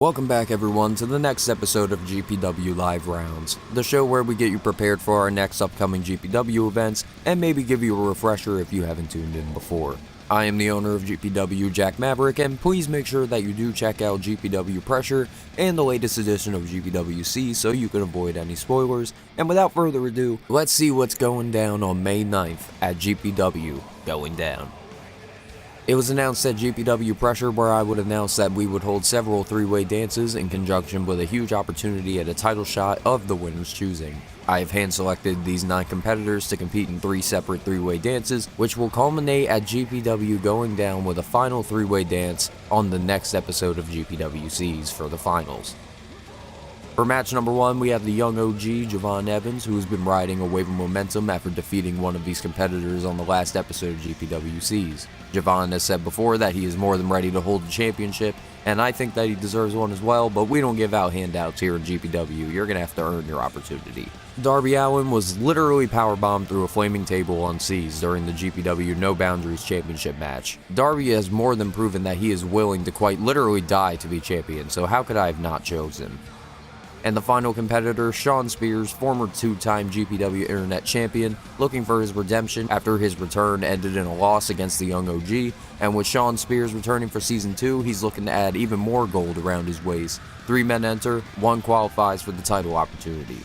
Welcome back everyone to the next episode of GPW Live Rounds, the show where we get you prepared for our next upcoming GPW events and maybe give you a refresher if you haven't tuned in before. I am the owner of GPW, Jack Maverick, and please make sure that you do check out GPW Pressure and the latest edition of GPWC so you can avoid any spoilers. And without further ado, let's see what's going down on May 9th at GPW Going Down. It was announced at GPW Pressure where I would announce that we would hold several three-way dances in conjunction with a huge opportunity at a title shot of the winner's choosing. I have hand-selected these 9 competitors to compete in 3 separate three-way dances, which will culminate at GPW Going Down with a final three-way dance on the next episode of GPWCs for the finals. For match number 1, we have the young OG, Javon Evans, who has been riding a wave of momentum after defeating one of these competitors on the last episode of GPWCs. Javon has said before that he is more than ready to hold the championship, and I think that he deserves one as well, but we don't give out handouts here in GPW. You're going to have to earn your opportunity. Darby Allin was literally powerbombed through a flaming table on C's during the GPW No Boundaries Championship match. Darby has more than proven that he is willing to quite literally die to be champion, so how could I have not chosen him? And the final competitor, Shawn Spears, former 2-time GPW Internet Champion, looking for his redemption after his return ended in a loss against the young OG, and with Shawn Spears returning for Season 2, he's looking to add even more gold around his waist. 3 men enter, 1 qualifies for the title opportunity.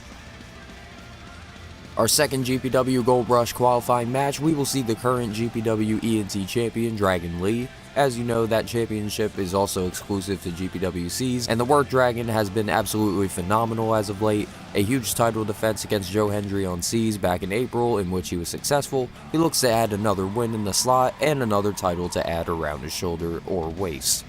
Our second GPW Gold Rush qualifying match, we will see the current GPW ENT champion, Dragon Lee. As you know, that championship is also exclusive to GPWCs, and the work Dragon has been absolutely phenomenal as of late. A huge title defense against Joe Hendry on C's back in April, in which he was successful. He looks to add another win in the slot, and another title to add around his shoulder or waist.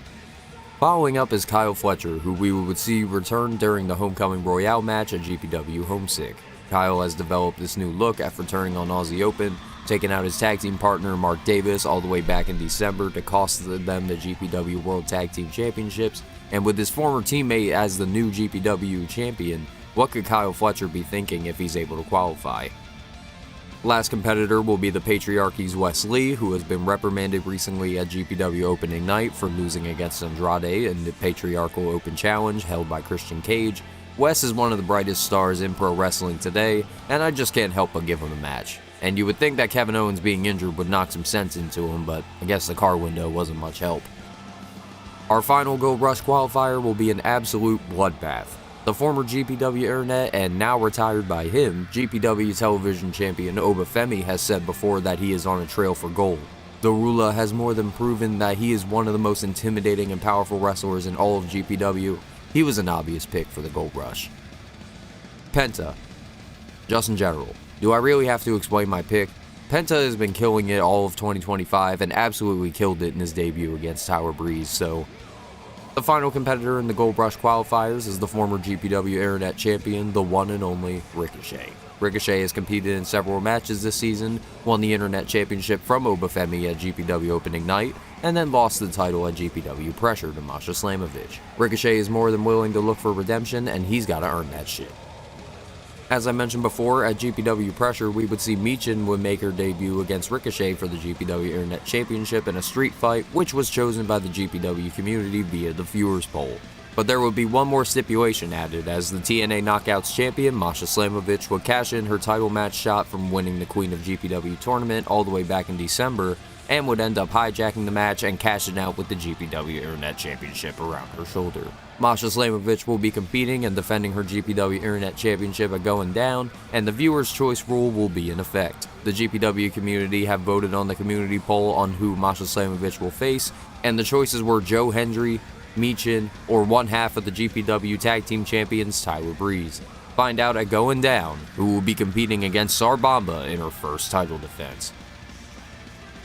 Following up is Kyle Fletcher, who we would see return during the Homecoming Royale match at GPW Homesick. Kyle has developed this new look after turning on Aussie Open, taking out his tag team partner Mark Davis all the way back in December to cost them the GPW World Tag Team Championships, and with his former teammate as the new GPW champion, what could Kyle Fletcher be thinking if he's able to qualify? Last competitor will be the Patriarchy's Wes Lee, who has been reprimanded recently at GPW opening night for losing against Andrade in the Patriarchal Open Challenge held by Christian Cage. Wes is one of the brightest stars in pro wrestling today, and I just can't help but give him a match. And you would think that Kevin Owens being injured would knock some sense into him, but I guess the car window wasn't much help. Our final Gold Rush qualifier will be an absolute bloodbath. The former GPW Internet and now retired by him, GPW television champion Obafemi has said before that he is on a trail for gold. The Rula has more than proven that he is one of the most intimidating and powerful wrestlers in all of GPW. He was an obvious pick for the Gold Rush. Penta. Just in general. Do I really have to explain my pick? Penta has been killing it all of 2025 and absolutely killed it in his debut against Tyler Breeze, so... The final competitor in the Gold Rush qualifiers is the former GPW Internet Champion, the one and only Ricochet. Ricochet has competed in several matches this season, won the Internet Championship from Obafemi at GPW opening night, and then lost the title at GPW Pressure to Masha Slamovich. Ricochet is more than willing to look for redemption, and he's got to earn that shit. As I mentioned before, at GPW Pressure, we would see Michin would make her debut against Ricochet for the GPW Internet Championship in a street fight, which was chosen by the GPW community via the viewers poll. But there would be one more stipulation added, as the TNA Knockouts champion, Masha Slamovich, would cash in her title match shot from winning the Queen of GPW tournament all the way back in December, and would end up hijacking the match and cashing out with the GPW Internet Championship around her shoulder. Masha Slamovich will be competing and defending her GPW Internet Championship at Going Down, and the viewer's choice rule will be in effect. The GPW community have voted on the community poll on who Masha Slamovich will face, and the choices were Joe Hendry, Michin, or one half of the GPW Tag Team Champions, Tyler Breeze. Find out at Going Down who will be competing against Sarbamba in her first title defense.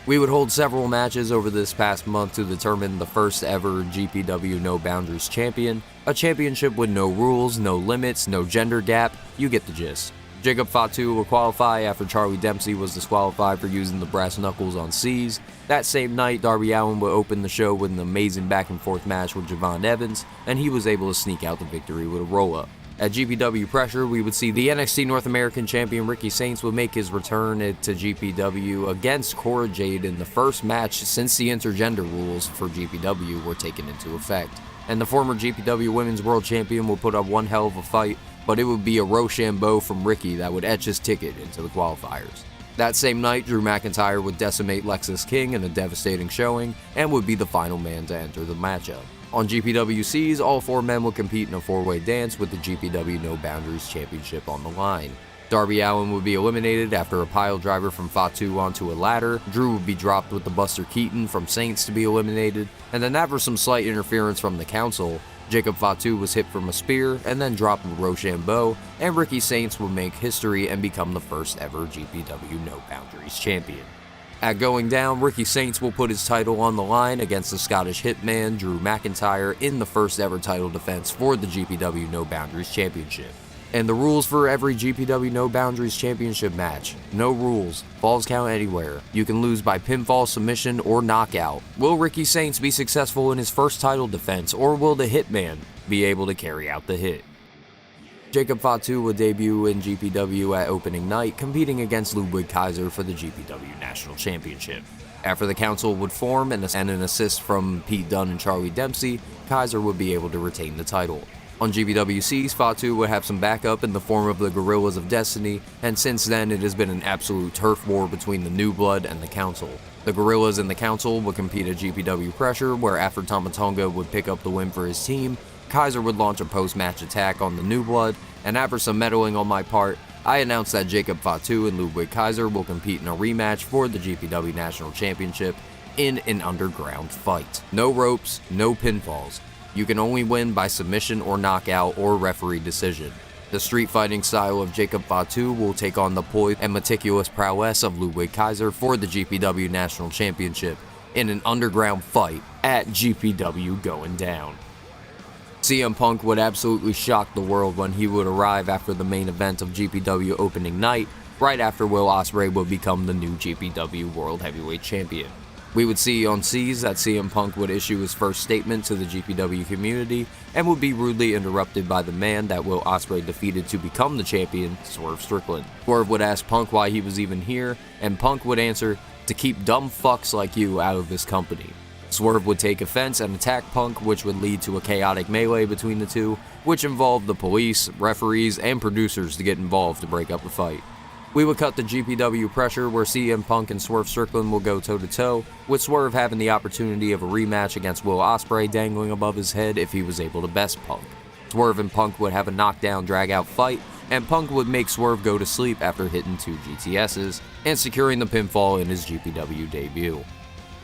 We would hold several matches over this past month to determine the first ever GPW No Boundaries champion, a championship with no rules, no limits, no gender gap, you get the gist. Jacob Fatu will qualify after Charlie Dempsey was disqualified for using the brass knuckles on C's. That same night, Darby Allin will open the show with an amazing back and forth match with Javon Evans, and he was able to sneak out the victory with a roll-up. At GPW Pressure, we would see the NXT North American Champion Ricky Saints would make his return to GPW against Cora Jade in the first match since the intergender rules for GPW were taken into effect. and the former GPW Women's World Champion will put up one hell of a fight, but it would be a Rochambeau from Ricky that would etch his ticket into the qualifiers. That same night, Drew McIntyre would decimate Lexis King in a devastating showing, and would be the final man to enter the matchup. On GPWCs, all 4 men will compete in a 4-way dance with the GPW No Boundaries Championship on the line. Darby Allin would be eliminated after a pile driver from Fatu onto a ladder, Drew would be dropped with the Buster Keaton from Saints to be eliminated, and then after some slight interference from the Council, Jacob Fatu was hit from a spear and then dropped with Rochambeau, and Ricky Saints would make history and become the first ever GPW No Boundaries champion. At Going Down, Ricky Saints will put his title on the line against the Scottish Hitman Drew McIntyre in the first ever title defense for the GPW No Boundaries Championship. And the rules for every GPW No Boundaries Championship match: no rules, falls count anywhere, you can lose by pinfall, submission, or knockout. Will Ricky Saints be successful in his first title defense, or will the Hitman be able to carry out the hit? Jacob Fatu would debut in GPW at opening night, competing against Ludwig Kaiser for the GPW National Championship. After the Council would form and an assist from Pete Dunne and Charlie Dempsey, Kaiser would be able to retain the title. On GPWCs, Fatu would have some backup in the form of the Gorillas of Destiny, and since then it has been an absolute turf war between the New Blood and the Council. The Gorillas and the Council would compete at GPW Pressure, where after Tama Tonga would pick up the win for his team, Kaiser would launch a post-match attack on the New Blood, and after some meddling on my part, I announced that Jacob Fatu and Ludwig Kaiser will compete in a rematch for the GPW National Championship in an underground fight. No ropes, no pinfalls. You can only win by submission or knockout or referee decision. The street fighting style of Jacob Fatu will take on the poise and meticulous prowess of Ludwig Kaiser for the GPW National Championship in an underground fight at GPW Going Down. CM Punk would absolutely shock the world when he would arrive after the main event of GPW opening night, right after Will Ospreay would become the new GPW World Heavyweight Champion. We would see on C's that CM Punk would issue his first statement to the GPW community and would be rudely interrupted by the man that Will Ospreay defeated to become the champion, Swerve Strickland. Swerve would ask Punk why he was even here, and Punk would answer, "To keep dumb fucks like you out of this company." Swerve would take offense and attack Punk, which would lead to a chaotic melee between the two, which involved the police, referees, and producers to get involved to break up the fight. We would cut to GPW Pressure, where CM Punk and Swerve Strickland will go toe-to-toe, with Swerve having the opportunity of a rematch against Will Ospreay dangling above his head if he was able to best Punk. Swerve and Punk would have a knockdown drag-out fight, and Punk would make Swerve go to sleep after hitting 2 GTSs and securing the pinfall in his GPW debut.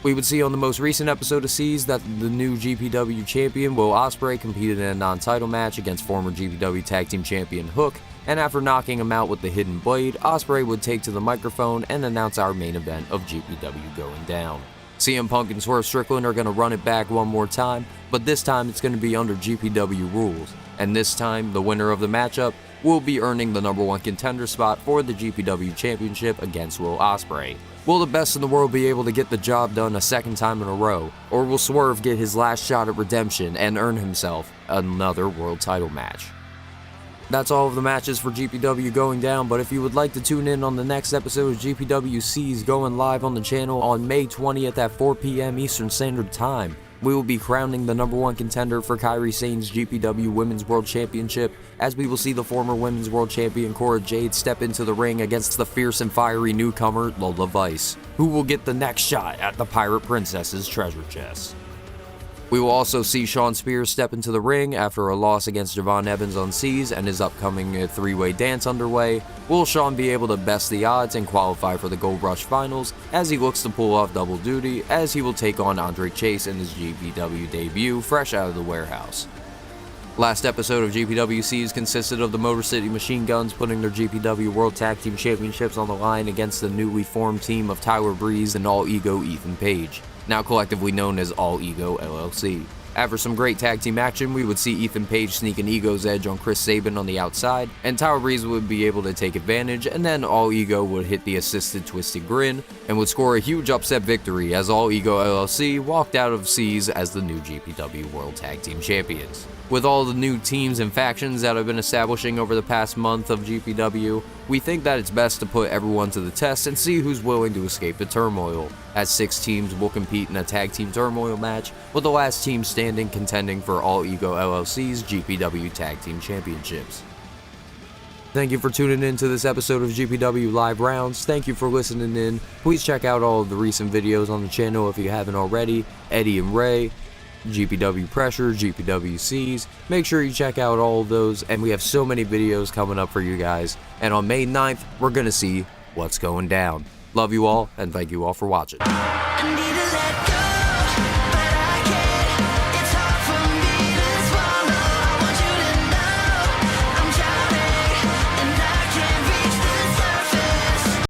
We would see on the most recent episode of C's that the new GPW champion, Will Ospreay, competed in a non-title match against former GPW Tag Team Champion Hook, and after knocking him out with the Hidden Blade, Ospreay would take to the microphone and announce our main event of GPW Going Down. CM Punk and Swerve Strickland are going to run it back one more time, but this time it's going to be under GPW rules, and this time the winner of the matchup will be earning the #1 contender spot for the GPW Championship against Will Ospreay. Will the best in the world be able to get the job done a second time in a row, or will Swerve get his last shot at redemption and earn himself another world title match? That's all of the matches for GPW Going Down, but if you would like to tune in on the next episode of GPWC's going live on the channel on May 20th at 4 p.m. Eastern Standard Time, we will be crowning the #1 contender for Kairi Sane's GPW Women's World Championship, as we will see the former Women's World Champion Cora Jade step into the ring against the fierce and fiery newcomer Lola Vice, who will get the next shot at the Pirate Princess's treasure chest. We will also see Shawn Spears step into the ring after a loss against Javon Evans on C's and his upcoming 3-way dance underway. Will Shawn be able to best the odds and qualify for the Gold Rush Finals, as he looks to pull off double duty, as he will take on Andre Chase in his GPW debut fresh out of the warehouse. Last episode of GPWC's consisted of the Motor City Machine Guns putting their GPW World Tag Team Championships on the line against the newly formed team of Tyler Breeze and All Ego Ethan Page, now collectively known as All Ego LLC. After some great tag team action, we would see Ethan Page sneak an Ego's edge on Chris Sabin on the outside, and Tyler Breeze would be able to take advantage, and then All Ego would hit the assisted Twisted Grin, and would score a huge upset victory as All Ego LLC walked out of C's as the new GPW World Tag Team Champions. With all the new teams and factions that have been establishing over the past month of GPW, we think that it's best to put everyone to the test and see who's willing to escape the turmoil, as 6 teams will compete in a tag team turmoil match, with the last team standing contending for All Ego LLC's GPW Tag Team Championships. Thank you for tuning in to this episode of GPW Live Rounds. Thank you for listening in. Please check out all of the recent videos on the channel if you haven't already. Eddie and Ray, GPW Pressure, GPWCs. Make sure you check out all of those, and we have so many videos coming up for you guys. And on May 9th, we're going to see what's going down. Love you all, and thank you all for watching.